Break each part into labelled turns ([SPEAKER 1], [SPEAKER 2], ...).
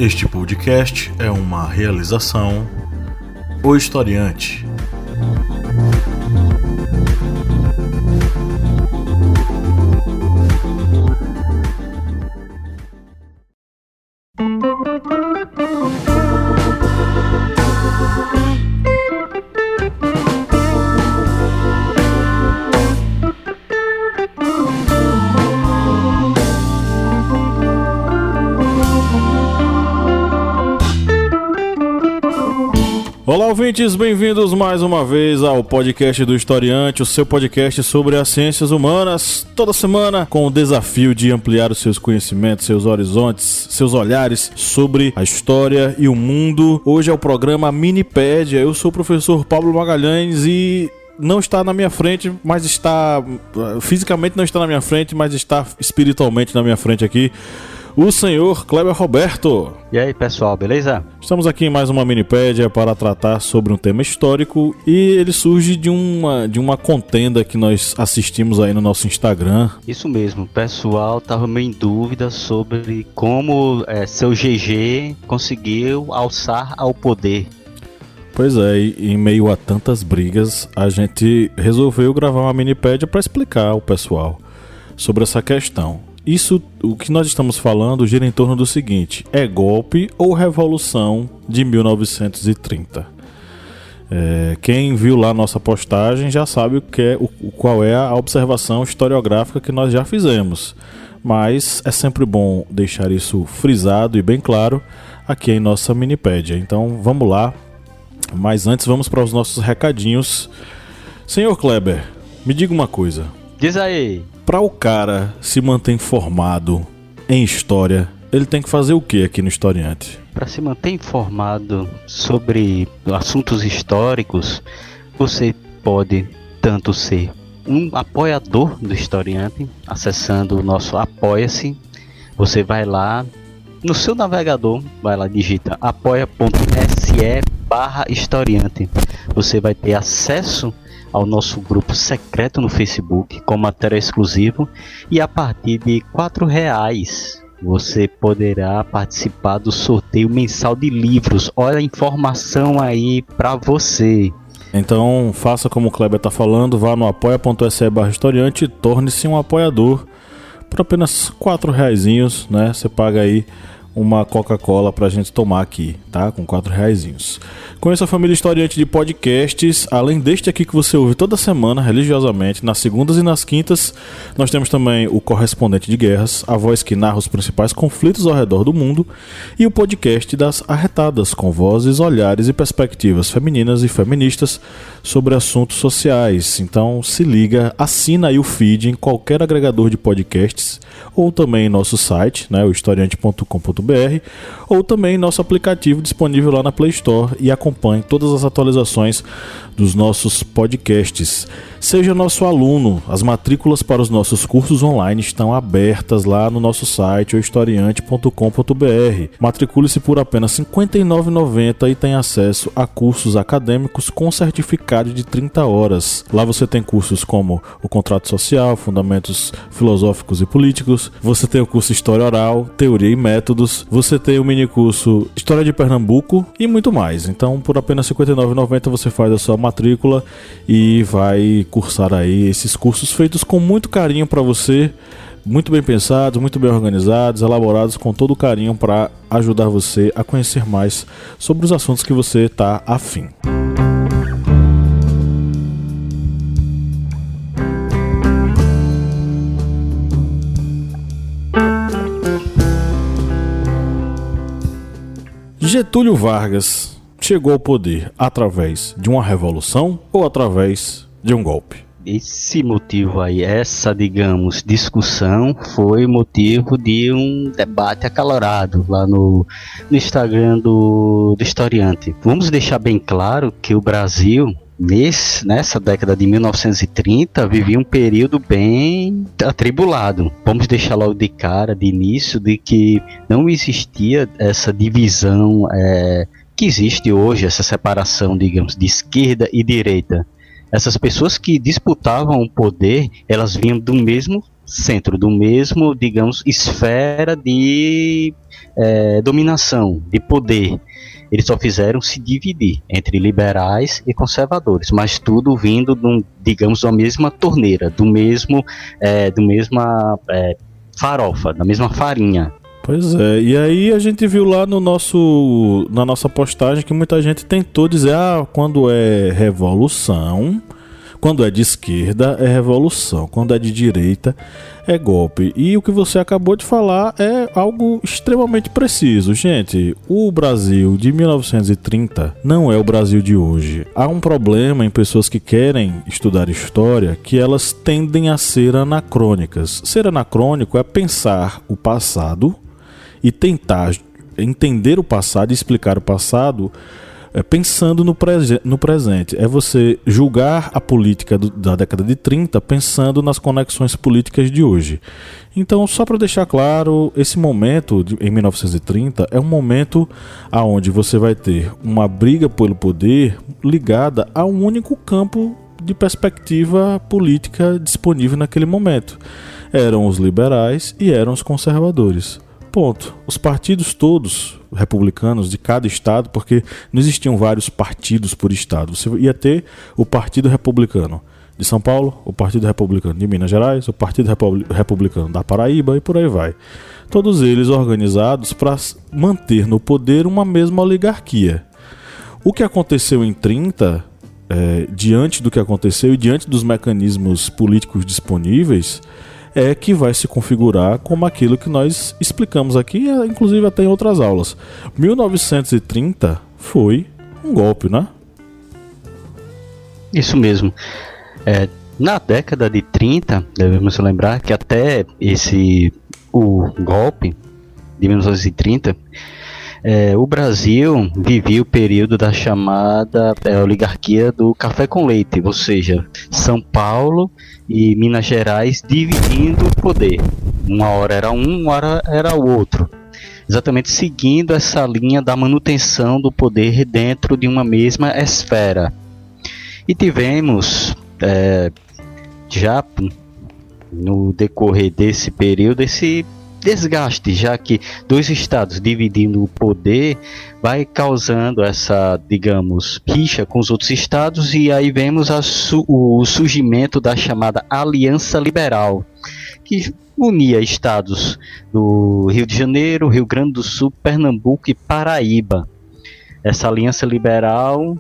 [SPEAKER 1] Este podcast é uma realização O Historiante. Olá, ouvintes, bem-vindos mais uma vez ao podcast do Historiante, o seu podcast sobre as ciências humanas, toda semana com o desafio de ampliar os seus conhecimentos, seus horizontes, seus olhares sobre a história e o mundo. Hoje é o programa Minipédia. Eu sou o professor Pablo Magalhães e não está na minha frente, mas está fisicamente não está na minha frente, mas está espiritualmente na minha frente aqui, o senhor Kleber Roberto.
[SPEAKER 2] E aí, pessoal, beleza?
[SPEAKER 1] Estamos aqui em mais uma minipédia para tratar sobre um tema histórico e ele surge de uma contenda que nós assistimos aí no nosso Instagram.
[SPEAKER 2] Isso mesmo, o pessoal tava meio em dúvida sobre como seu GG conseguiu alçar ao poder.
[SPEAKER 1] Pois é, e em meio a tantas brigas, a gente resolveu gravar uma minipédia para explicar ao pessoal sobre essa questão. Isso, o que nós estamos falando, gira em torno do seguinte: é golpe ou revolução de 1930? Quem viu lá nossa postagem já sabe qual é a observação historiográfica que nós já fizemos. Mas é sempre bom deixar isso frisado e bem claro aqui em nossa minipédia. Então vamos lá, mas antes vamos para os nossos recadinhos. Senhor Kleber, me diga uma coisa.
[SPEAKER 2] Diz aí.
[SPEAKER 1] Para o cara se manter informado em história, ele tem que fazer o que aqui no Historiante?
[SPEAKER 2] Para se manter informado sobre assuntos históricos, você pode tanto ser um apoiador do Historiante, acessando o nosso Apoia-se. Você vai lá no seu navegador, vai lá, digita apoia.se/historiante. Você vai ter acesso ao nosso grupo secreto no Facebook, com matéria exclusiva, e a partir de R$4 você poderá participar do sorteio mensal de livros. Olha a informação aí pra você.
[SPEAKER 1] Então faça como o Kleber está falando, vá no apoia.se/historiante e torne-se um apoiador por apenas R$4, né? Você paga aí uma Coca-Cola pra gente tomar aqui, tá? Com R$4. Conheça a família Historiante de podcasts. Além deste aqui que você ouve toda semana, religiosamente, nas segundas e nas quintas, nós temos também o Correspondente de Guerras, a voz que narra os principais conflitos ao redor do mundo, e o podcast das Arretadas, com vozes, olhares e perspectivas femininas e feministas sobre assuntos sociais. Então se liga, assina aí o feed em qualquer agregador de podcasts, ou também em nosso site, né, o historiante.com.br, ou também nosso aplicativo disponível lá na Play Store, e acompanhe todas as atualizações dos nossos podcasts. Seja nosso aluno, as matrículas para os nossos cursos online estão abertas lá no nosso site, historiante.com.br. Matricule-se por apenas R$ 59,90 e tem acesso a cursos acadêmicos com certificado de 30 horas. Lá você tem cursos como o Contrato Social, Fundamentos Filosóficos e Políticos, você tem o curso História Oral, Teoria e Métodos, você tem o minicurso História de Pernambuco e muito mais. Então, por apenas R$ 59,90 você faz a sua matrícula e vai cursar aí esses cursos feitos com muito carinho para você, muito bem pensados, muito bem organizados, elaborados com todo carinho para ajudar você a conhecer mais sobre os assuntos que você está afim. Getúlio Vargas chegou ao poder através de uma revolução ou através de um golpe?
[SPEAKER 2] Esse motivo aí, essa, digamos, discussão foi motivo de um debate acalorado lá no Instagram do Historiante. Vamos deixar bem claro que o Brasil, nessa década de 1930, vivia um período bem atribulado. Vamos deixar logo de cara, de início, de que não existia essa divisão que existe hoje, essa separação, digamos, de esquerda e direita. Essas pessoas que disputavam o poder, elas vinham do mesmo centro, do mesmo, digamos, esfera de dominação, de poder. Eles só fizeram se dividir entre liberais e conservadores, mas tudo vindo, digamos, da mesma torneira, do mesma farofa, da mesma farinha.
[SPEAKER 1] Pois é, e aí a gente viu lá na nossa postagem que muita gente tentou dizer, quando é revolução, quando é de esquerda é revolução, quando é de direita é golpe. E o que você acabou de falar é algo extremamente preciso. Gente, o Brasil de 1930 não é o Brasil de hoje. Há um problema em pessoas que querem estudar história, que elas tendem a ser anacrônicas. Ser anacrônico é pensar o passado e tentar entender o passado e explicar o passado pensando no presente. É você julgar a política da década de 30 pensando nas conexões políticas de hoje. Então, só para deixar claro, esse momento em 1930 é um momento onde você vai ter uma briga pelo poder ligada a um único campo de perspectiva política disponível naquele momento. Eram os liberais e eram os conservadores. Ponto. Os partidos todos republicanos de cada estado, porque não existiam vários partidos por estado. Você ia ter o Partido Republicano de São Paulo, o Partido Republicano de Minas Gerais, o Partido Republicano da Paraíba e por aí vai. Todos eles organizados para manter no poder uma mesma oligarquia. O que aconteceu em 30, diante do que aconteceu e diante dos mecanismos políticos disponíveis, é que vai se configurar como aquilo que nós explicamos aqui, inclusive até em outras aulas. 1930 foi um golpe, né?
[SPEAKER 2] Isso mesmo. Na década de 30, devemos lembrar que até o golpe de 1930, o Brasil vivia o período da chamada oligarquia do café com leite, ou seja, São Paulo e Minas Gerais dividindo o poder. Uma hora era uma hora era o outro. Exatamente seguindo essa linha da manutenção do poder dentro de uma mesma esfera. E tivemos, já no decorrer desse período, esse desgaste, já que dois estados dividindo o poder vai causando essa, digamos, rixa com os outros estados, e aí vemos o surgimento da chamada Aliança Liberal, que unia estados do Rio de Janeiro, Rio Grande do Sul, Pernambuco e Paraíba. Essa Aliança Liberal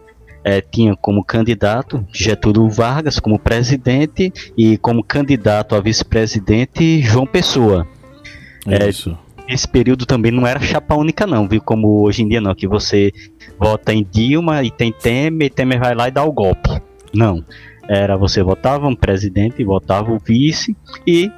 [SPEAKER 2] tinha como candidato Getúlio Vargas como presidente e como candidato a vice-presidente João Pessoa.
[SPEAKER 1] Isso.
[SPEAKER 2] Esse período também não era chapa única não, viu? Como hoje em dia não, que você vota em Dilma e tem Temer, e Temer vai lá e dá o golpe. Não, você votava um presidente, votava o vice, e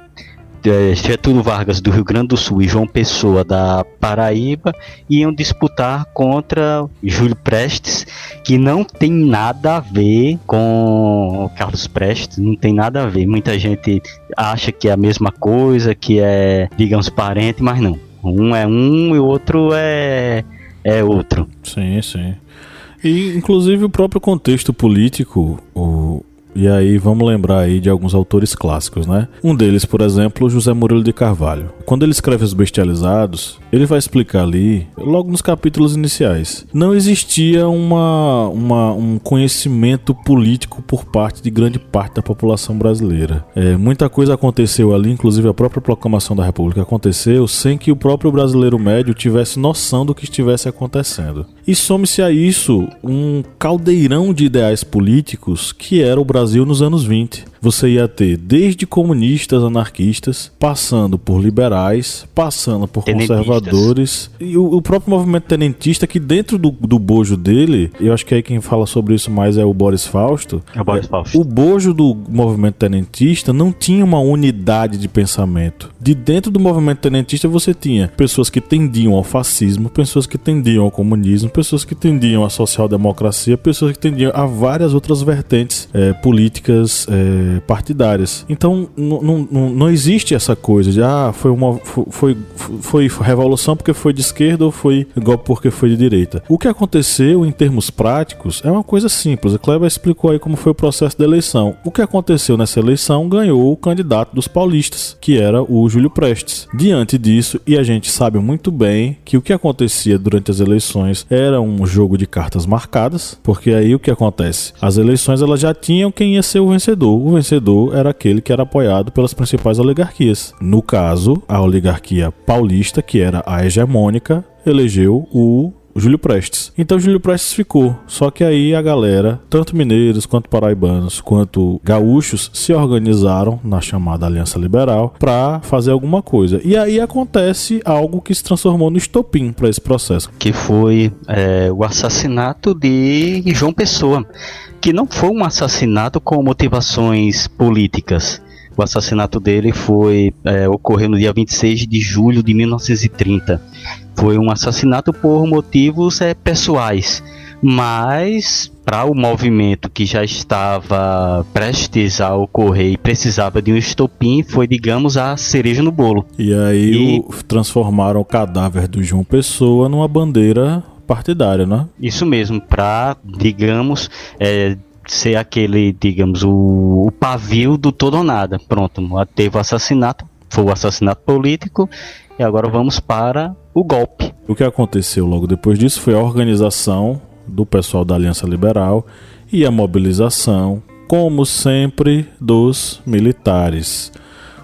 [SPEAKER 2] Getúlio Vargas do Rio Grande do Sul e João Pessoa da Paraíba iam disputar contra Júlio Prestes, que não tem nada a ver com o Carlos Prestes, não tem nada a ver. Muita gente acha que é a mesma coisa, que é, digamos, parente, mas não. Um é um e o outro é outro.
[SPEAKER 1] Sim, sim. E inclusive o próprio contexto político, e aí vamos lembrar aí de alguns autores clássicos, né? Um deles, por exemplo, José Murilo de Carvalho. Quando ele escreve Os Bestializados, ele vai explicar ali, logo nos capítulos iniciais, não existia um conhecimento político por parte de grande parte da população brasileira. Muita coisa aconteceu ali, inclusive a própria proclamação da República aconteceu sem que o próprio brasileiro médio tivesse noção do que estivesse acontecendo. E some-se a isso um caldeirão de ideais políticos que era o Brasil nos anos 20. Você ia ter desde comunistas, anarquistas, passando por liberais, passando por conservadores, e o próprio movimento tenentista, que dentro do bojo dele, eu acho que aí quem fala sobre isso mais é o Boris Fausto. O bojo do movimento tenentista não tinha uma unidade de pensamento. De dentro do movimento tenentista você tinha pessoas que tendiam ao fascismo, pessoas que tendiam ao comunismo, pessoas que tendiam à social-democracia, pessoas que tendiam a várias outras vertentes políticas partidárias. Então não existe essa coisa de foi revolução porque foi de esquerda ou foi golpe porque foi de direita. O que aconteceu em termos práticos é uma coisa simples. A Kleber explicou aí como foi o processo da eleição. O que aconteceu nessa eleição? Ganhou o candidato dos paulistas, que era o Júlio Prestes. Diante disso, e a gente sabe muito bem que o que acontecia durante as eleições era um jogo de cartas marcadas, porque aí o que acontece? As eleições elas já tinham quem ia ser o vencedor. O vencedor era aquele que era apoiado pelas principais oligarquias. No caso, a oligarquia paulista, que era a hegemônica, elegeu o Júlio Prestes. Então Júlio Prestes ficou. Só que aí a galera, tanto mineiros, quanto paraibanos, quanto gaúchos, se organizaram na chamada Aliança Liberal para fazer alguma coisa. E aí acontece algo que se transformou no estopim para esse processo.
[SPEAKER 2] Que foi o assassinato de João Pessoa. Que não foi um assassinato com motivações políticas. O assassinato dele ocorreu no dia 26 de julho de 1930. Foi um assassinato por motivos pessoais, mas para o movimento que já estava prestes a ocorrer e precisava de um estopim, foi, digamos, a cereja no bolo.
[SPEAKER 1] E aí transformaram o cadáver do João Pessoa numa bandeira partidária, né?
[SPEAKER 2] Isso mesmo, para, digamos, ser aquele, digamos, o pavio do todo ou nada. Pronto, teve o assassinato, foi o assassinato político, e agora vamos para o golpe.
[SPEAKER 1] O que aconteceu logo depois disso foi a organização do pessoal da Aliança Liberal e a mobilização, como sempre, dos militares.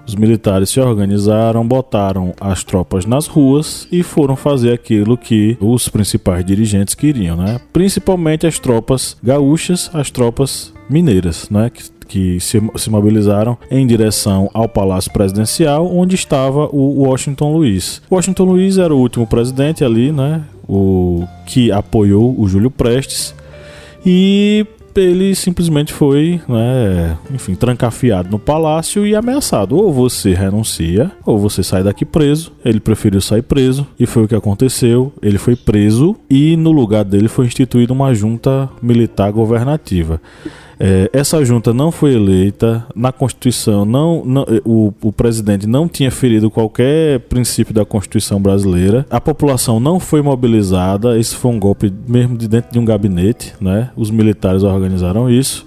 [SPEAKER 1] Os militares se organizaram, botaram as tropas nas ruas e foram fazer aquilo que os principais dirigentes queriam, né? Principalmente as tropas gaúchas, as tropas mineiras, né? Que se mobilizaram em direção ao Palácio Presidencial, onde estava o Washington Luiz. Washington Luiz era o último presidente ali, né? O que apoiou o Júlio Prestes, e ele simplesmente foi, né, enfim, trancafiado no palácio e ameaçado. Ou você renuncia, ou você sai daqui preso. Ele preferiu sair preso, e foi o que aconteceu. Ele foi preso e no lugar dele foi instituída uma junta militar governativa. Essa junta não foi eleita. Na Constituição, o presidente não tinha ferido qualquer princípio da Constituição brasileira. A população não foi mobilizada. Esse foi um golpe mesmo de dentro de um gabinete, né? Os militares organizaram isso.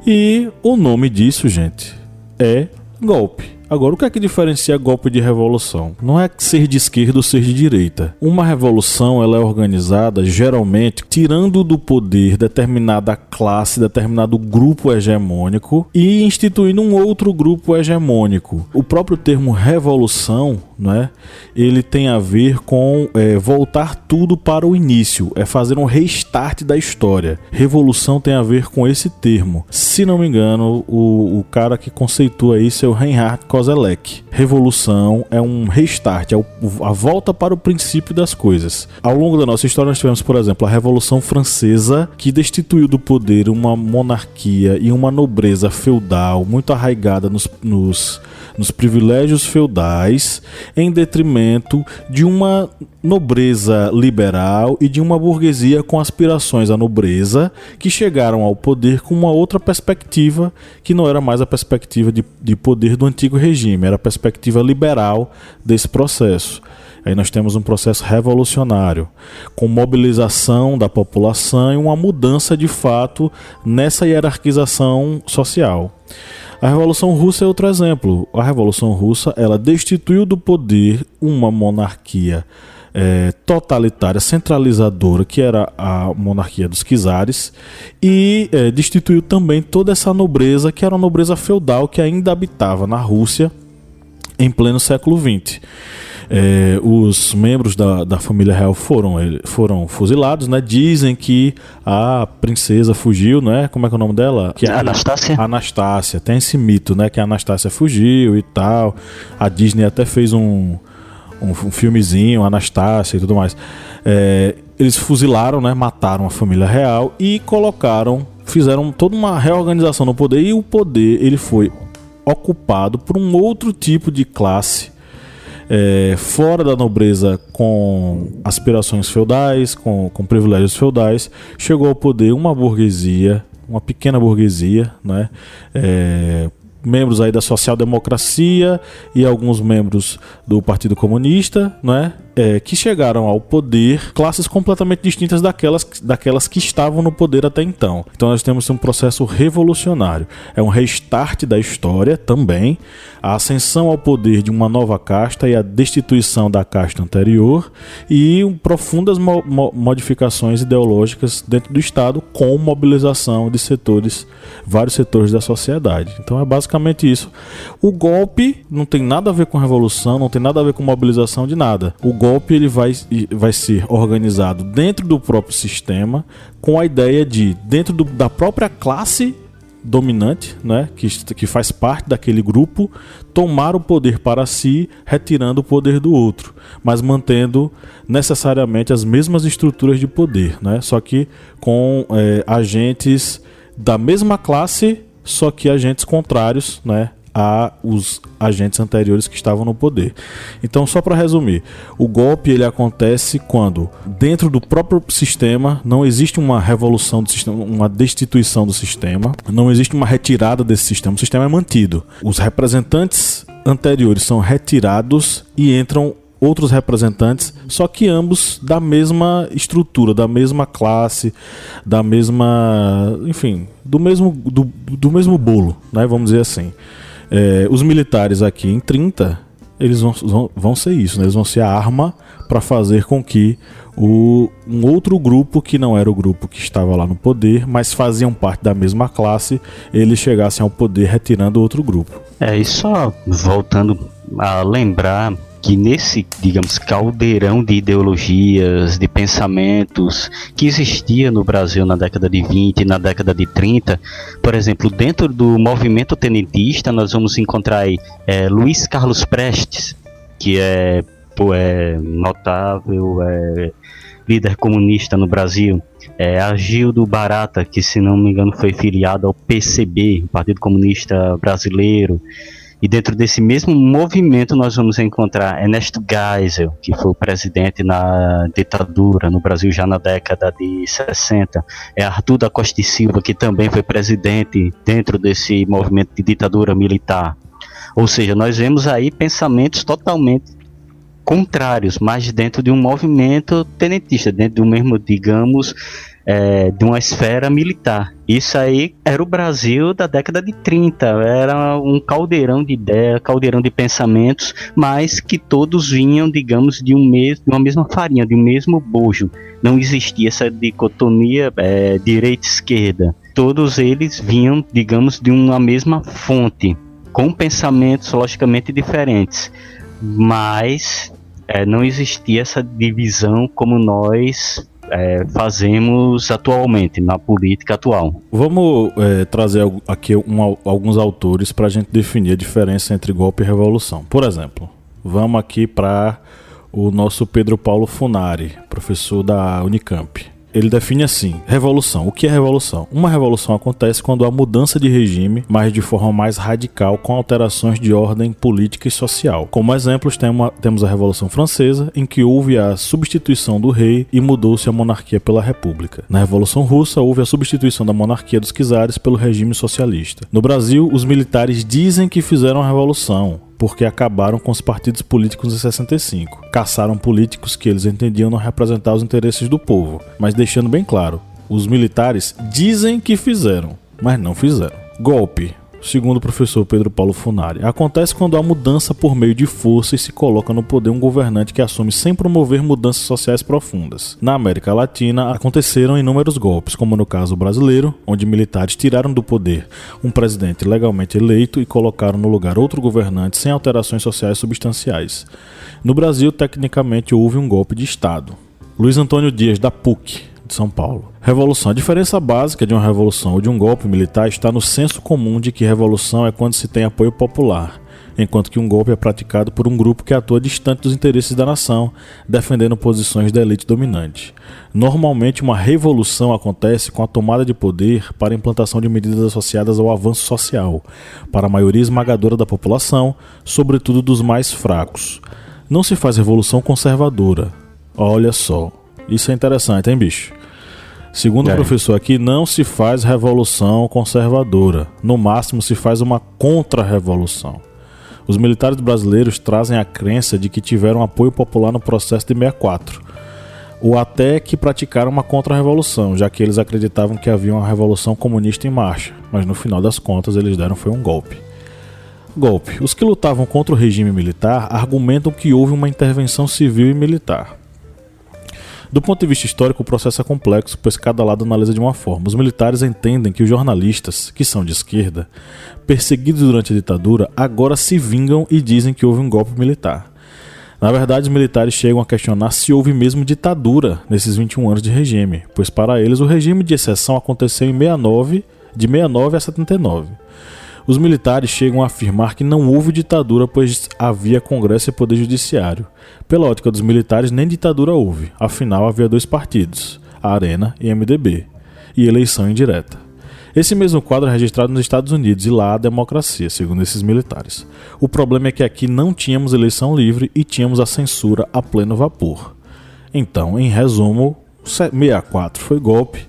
[SPEAKER 1] E o nome disso, gente, é golpe. Agora, o que é que diferencia golpe de revolução? Não é ser de esquerda ou ser de direita. Uma revolução, ela é organizada, geralmente, tirando do poder determinada classe, determinado grupo hegemônico e instituindo um outro grupo hegemônico. O próprio termo revolução, né, ele tem a ver com voltar tudo para o início, é fazer um restart da história. Revolução tem a ver com esse termo. Se não me engano, o cara que conceitua isso é o Reinhard Koselleck. Revolução é um restart, é a volta para o princípio das coisas. Ao longo da nossa história nós tivemos, por exemplo, a Revolução Francesa, que destituiu do poder uma monarquia e uma nobreza feudal muito arraigada nos privilégios feudais, em detrimento de uma nobreza liberal e de uma burguesia com aspirações à nobreza, que chegaram ao poder com uma outra perspectiva, que não era mais a perspectiva de poder do antigo regime, era a perspectiva liberal desse processo. Aí nós temos um processo revolucionário, com mobilização da população e uma mudança de fato nessa hierarquização social. A Revolução Russa é outro exemplo. A Revolução Russa, ela destituiu do poder uma monarquia totalitária, centralizadora, que era a monarquia dos czares, e destituiu também toda essa nobreza, que era uma nobreza feudal que ainda habitava na Rússia em pleno século XX. Os membros da família real foram fuzilados, né? Dizem que a princesa fugiu, né? Como é que é o nome dela?
[SPEAKER 2] Anastácia.
[SPEAKER 1] Anastácia. Tem esse mito, né? Que a Anastácia fugiu e tal. A Disney até fez um filmezinho, Anastácia e tudo mais. Eles fuzilaram, né? Mataram a família real e fizeram toda uma reorganização no poder, e o poder ele foi ocupado por um outro tipo de classe, fora da nobreza, com aspirações feudais, com privilégios feudais. Chegou ao poder uma burguesia, uma pequena burguesia, né? membros aí da social-democracia e alguns membros do Partido Comunista, né, que chegaram ao poder, classes completamente distintas daquelas que estavam no poder até então. Então nós temos um processo revolucionário. É um restart da história também, a ascensão ao poder de uma nova casta e a destituição da casta anterior e profundas modificações ideológicas dentro do Estado com mobilização de vários setores da sociedade. Então é basicamente isso. O golpe não tem nada a ver com revolução, não tem nada a ver com mobilização de nada. O golpe ele vai ser organizado dentro do próprio sistema com a ideia de, dentro da própria classe dominante, né, que faz parte daquele grupo, tomar o poder para si, retirando o poder do outro, mas mantendo necessariamente as mesmas estruturas de poder, né, só que com agentes da mesma classe, só que agentes contrários, né, a os agentes anteriores que estavam no poder. Então, só para resumir, o golpe ele acontece quando dentro do próprio sistema não existe uma revolução do sistema, uma destituição do sistema, não existe uma retirada desse sistema, o sistema é mantido. Os representantes anteriores são retirados e entram outros representantes, só que ambos da mesma estrutura, da mesma classe, da mesma, enfim, do mesmo bolo, né, vamos dizer assim. Os militares aqui em 30, eles vão ser isso, né? Eles vão ser a arma para fazer com que um outro grupo, que não era o grupo que estava lá no poder, mas faziam parte da mesma classe, eles chegassem ao poder retirando outro grupo.
[SPEAKER 2] E só voltando a lembrar que nesse, digamos, caldeirão de ideologias, de pensamentos que existia no Brasil na década de 20 e na década de 30, por exemplo, dentro do movimento tenentista nós vamos encontrar aí Luiz Carlos Prestes, que é notável líder comunista no Brasil, Agildo Barata, que se não me engano foi filiado ao PCB, Partido Comunista Brasileiro. E dentro desse mesmo movimento nós vamos encontrar Ernesto Geisel, que foi o presidente na ditadura no Brasil já na década de 60. Arthur da Costa e Silva, que também foi presidente dentro desse movimento de ditadura militar. Ou seja, nós vemos aí pensamentos totalmente contrários, mas dentro de um movimento tenentista, dentro do mesmo, digamos, de uma esfera militar. Isso aí era o Brasil da década de 30, era um caldeirão de ideias, caldeirão de pensamentos, mas que todos vinham, digamos, de uma mesma farinha, de um mesmo bojo. Não existia essa dicotomia direita-esquerda. Todos eles vinham, digamos, de uma mesma fonte, com pensamentos logicamente diferentes, mas não existia essa divisão como nós fazemos atualmente, na política atual.
[SPEAKER 1] Vamos trazer aqui alguns autores para a gente definir a diferença entre golpe e revolução. Por exemplo, vamos aqui para o nosso Pedro Paulo Funari, professor da Unicamp. Ele define assim: revolução. O que é revolução? Uma revolução acontece quando há mudança de regime, mas de forma mais radical, com alterações de ordem política e social. Como exemplos, temos a Revolução Francesa, em que houve a substituição do rei e mudou-se a monarquia pela república. Na Revolução Russa, houve a substituição da monarquia dos czares pelo regime socialista. No Brasil, os militares dizem que fizeram a revolução, porque acabaram com os partidos políticos em 65. Caçaram políticos que eles entendiam não representar os interesses do povo. Mas deixando bem claro, os militares dizem que fizeram, mas não fizeram. Golpe, segundo o professor Pedro Paulo Funari, acontece quando há mudança por meio de força e se coloca no poder um governante que assume sem promover mudanças sociais profundas. Na América Latina, aconteceram inúmeros golpes, como no caso brasileiro, onde militares tiraram do poder um presidente legalmente eleito e colocaram no lugar outro governante sem alterações sociais substanciais. No Brasil, tecnicamente, houve um golpe de Estado. Luiz Antônio Dias, da PUC, de São Paulo. Revolução. A diferença básica de uma revolução ou de um golpe militar está no senso comum de que revolução é quando se tem apoio popular, enquanto que um golpe é praticado por um grupo que atua distante dos interesses da nação, defendendo posições da elite dominante. Normalmente, uma revolução acontece com a tomada de poder para a implantação de medidas associadas ao avanço social, para a maioria esmagadora da população, sobretudo dos mais fracos. Não se faz revolução conservadora. Olha só. Isso é interessante, hein, bicho? Segundo o professor aqui, não se faz revolução conservadora. No máximo se faz uma contra-revolução. Os militares brasileiros trazem a crença de que tiveram apoio popular no processo de 64, ou até que praticaram uma contra-revolução, já que eles acreditavam que havia uma revolução comunista em marcha, mas no final das contas eles deram foi um golpe. Os que lutavam contra o regime militar argumentam que houve uma intervenção civil e militar. Do ponto de vista histórico, o processo é complexo, pois cada lado analisa de uma forma. Os militares entendem que os jornalistas, que são de esquerda, perseguidos durante a ditadura, agora se vingam e dizem que houve um golpe militar. Na verdade, os militares chegam a questionar se houve mesmo ditadura nesses 21 anos de regime, pois para eles o regime de exceção aconteceu em 69, de 69 a 79. Os militares chegam a afirmar que não houve ditadura, pois havia Congresso e Poder Judiciário. Pela ótica dos militares, nem ditadura houve, afinal havia 2 partidos, a Arena e MDB, e eleição indireta. Esse mesmo quadro é registrado nos Estados Unidos e lá há democracia, segundo esses militares. O problema é que aqui não tínhamos eleição livre e tínhamos a censura a pleno vapor. Então, em resumo, 64 foi golpe,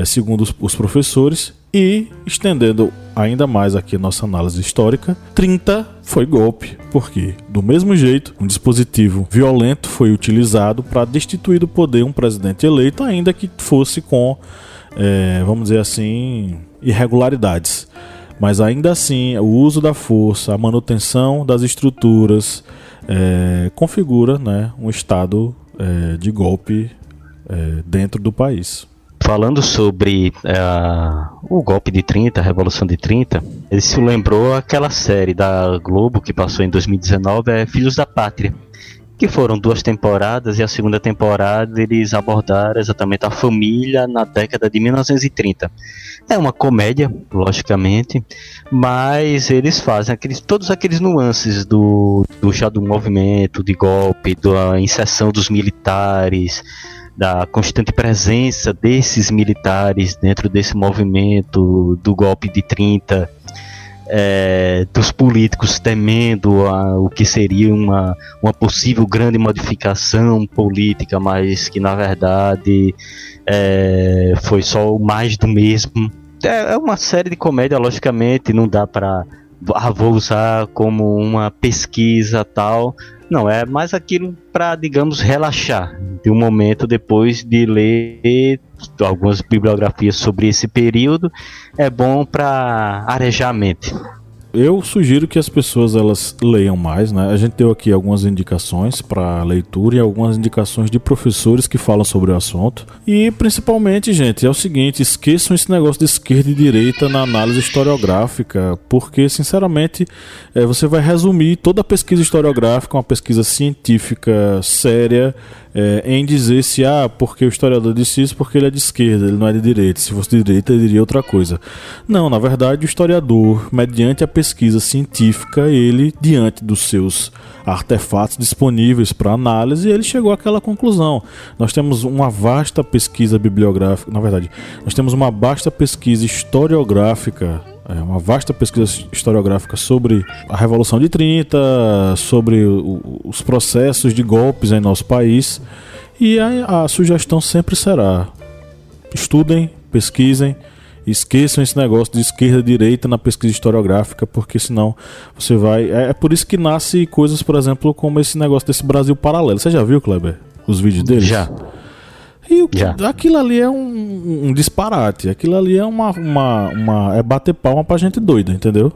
[SPEAKER 1] segundo os professores, e, estendendo ainda mais aqui a nossa análise histórica, 30 foi golpe, porque, do mesmo jeito, um dispositivo violento foi utilizado para destituir do poder um presidente eleito, ainda que fosse com, vamos dizer assim, irregularidades. Mas ainda assim, o uso da força, a manutenção das estruturas, configura, né, um estado de golpe dentro do país.
[SPEAKER 2] Falando sobre o golpe de 30, a Revolução de 30, ele se lembrou aquela série da Globo que passou em 2019, Filhos da Pátria, que foram 2 temporadas, e a segunda temporada eles abordaram exatamente a família na década de 1930. É uma comédia, logicamente, mas eles fazem todos aqueles nuances do movimento de golpe, da inserção dos militares, da constante presença desses militares dentro desse movimento do golpe de 30, dos políticos temendo o que seria uma possível grande modificação política, mas que na verdade foi só o mais do mesmo. É uma série de comédia, logicamente, não dá para vou usar como uma pesquisa tal. Não, é mais aquilo para, digamos, relaxar de um momento depois de ler algumas bibliografias sobre esse período. É bom para arejar a mente.
[SPEAKER 1] Eu sugiro que as pessoas elas leiam mais, né? A gente deu aqui algumas indicações para leitura e algumas indicações de professores que falam sobre o assunto. E principalmente, gente, é o seguinte, esqueçam esse negócio de esquerda e direita na análise historiográfica, porque, sinceramente, você vai resumir toda a pesquisa historiográfica, uma pesquisa científica séria, em dizer se, porque o historiador disse isso porque ele é de esquerda, ele não é de direita. Se fosse de direita, ele diria outra coisa. Não, na verdade, o historiador, mediante a pesquisa científica, ele, diante dos seus artefatos disponíveis para análise, ele chegou àquela conclusão. Nós temos uma vasta pesquisa bibliográfica, na verdade, nós temos uma vasta pesquisa historiográfica, uma vasta pesquisa historiográfica sobre a Revolução de 30, sobre os processos de golpes em nosso país, e a sugestão sempre será: estudem, pesquisem, esqueçam esse negócio de esquerda e direita na pesquisa historiográfica, porque senão você vai... É por isso que nasce coisas, por exemplo, como esse negócio desse Brasil paralelo. Você já viu, Kleber, os vídeos deles?
[SPEAKER 2] Já.
[SPEAKER 1] E aquilo ali é um disparate. Aquilo ali é é bater palma pra gente doida, entendeu?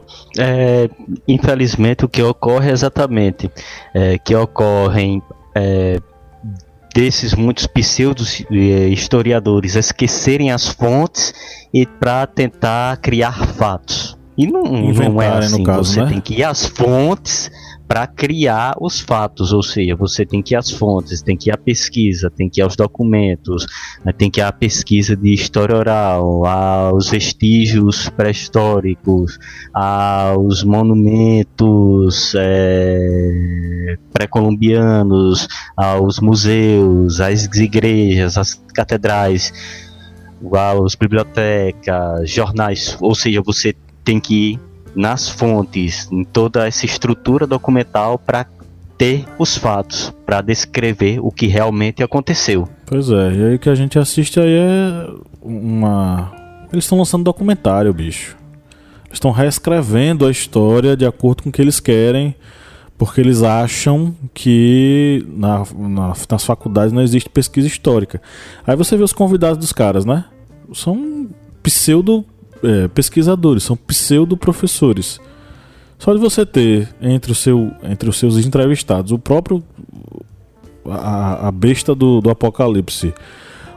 [SPEAKER 2] Infelizmente o que ocorre é exatamente que ocorrem desses muitos pseudos historiadores esquecerem as fontes e para tentar criar fatos. E não é assim, no caso, você, né? Tem que ir às fontes para criar os fatos, ou seja, você tem que ir às fontes, tem que ir à pesquisa, tem que ir aos documentos, tem que ir à pesquisa de história oral, aos vestígios pré-históricos, aos monumentos pré-colombianos, aos museus, às igrejas, às catedrais, às bibliotecas, jornais, ou seja, você tem que ir nas fontes, em toda essa estrutura documental para ter os fatos para descrever o que realmente aconteceu.
[SPEAKER 1] Pois é, e aí o que a gente assiste aí é eles estão lançando documentário, bicho. Eles estão reescrevendo a história de acordo com o que eles querem, porque eles acham que nas faculdades não existe pesquisa histórica. Aí você vê os convidados dos caras, né? São pesquisadores, são pseudo-professores. Só de você ter entre os seus entrevistados o próprio a besta do Apocalipse,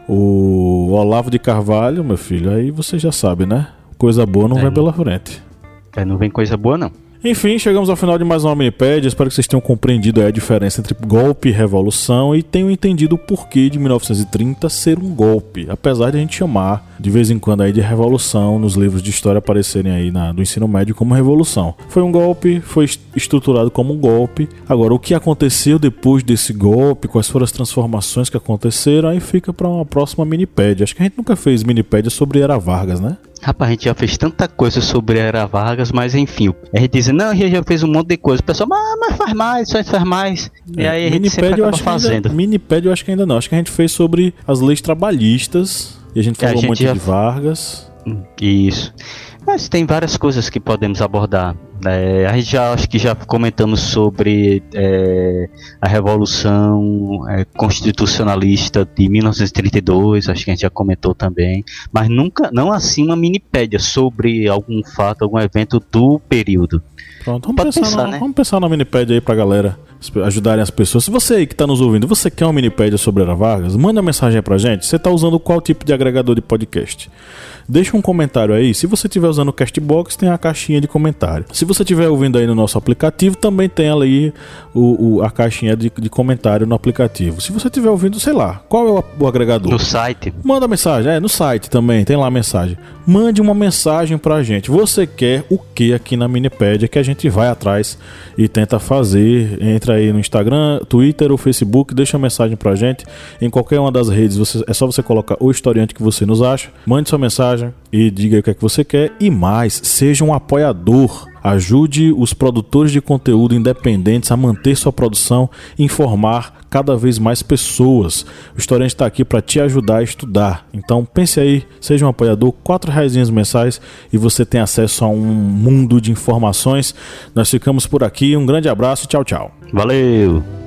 [SPEAKER 1] o Olavo de Carvalho, meu filho, aí você já sabe, né? Coisa boa não vem pela frente.
[SPEAKER 2] Não vem coisa boa, não.
[SPEAKER 1] Enfim, chegamos ao final de mais uma minipédia. Espero que vocês tenham compreendido a diferença entre golpe e revolução e tenham entendido o porquê de 1930 ser um golpe, apesar de a gente chamar de vez em quando aí de revolução nos livros de história aparecerem aí do ensino médio como revolução. Foi um golpe, foi estruturado como um golpe. Agora, o que aconteceu depois desse golpe, quais foram as transformações que aconteceram, aí fica para uma próxima minipédia. Acho que a gente nunca fez minipédia sobre Era Vargas, né?
[SPEAKER 2] Rapaz, a gente já fez tanta coisa sobre a Era Vargas, mas enfim, a gente diz, não, a gente já fez um monte de coisa. O pessoal, mas faz mais, faz mais. E aí a gente sempre acaba fazendo.
[SPEAKER 1] Minipédia eu acho que ainda não. Acho que a gente fez sobre as leis trabalhistas e a gente falou muito de Vargas.
[SPEAKER 2] Isso. Mas tem várias coisas que podemos abordar. A gente acho que já comentamos sobre a Revolução Constitucionalista de 1932, acho que a gente já comentou também, mas não assim uma minipédia sobre algum fato, algum evento do período.
[SPEAKER 1] Pronto, vamos pensar na minipédia aí pra galera ajudarem as pessoas. Se você aí que tá nos ouvindo, você quer uma minipédia sobre Era Vargas, manda uma mensagem aí pra gente. Você tá usando qual tipo de agregador de podcast? Deixa um comentário aí. Se você estiver usando o Castbox, tem a caixinha de comentário. Se você estiver ouvindo aí no nosso aplicativo, também tem ali a caixinha de comentário no aplicativo. Se você estiver ouvindo, sei lá, qual é o agregador?
[SPEAKER 2] No site.
[SPEAKER 1] Manda mensagem, no site também, tem lá a mensagem. Mande uma mensagem pra gente. Você quer o que aqui na minipédia que a gente vai atrás e tenta fazer? Entra aí no Instagram, Twitter ou Facebook, deixa uma mensagem pra gente. Em qualquer uma das redes, é só você colocar o historiante que você nos acha. Mande sua mensagem e diga aí o que é que você quer. E mais, seja um apoiador. Ajude os produtores de conteúdo independentes a manter sua produção e informar cada vez mais pessoas. O Historiante está aqui para te ajudar a estudar. Então pense aí, seja um apoiador, R$4 mensais e você tem acesso a um mundo de informações. Nós ficamos por aqui, um grande abraço e tchau, tchau.
[SPEAKER 2] Valeu!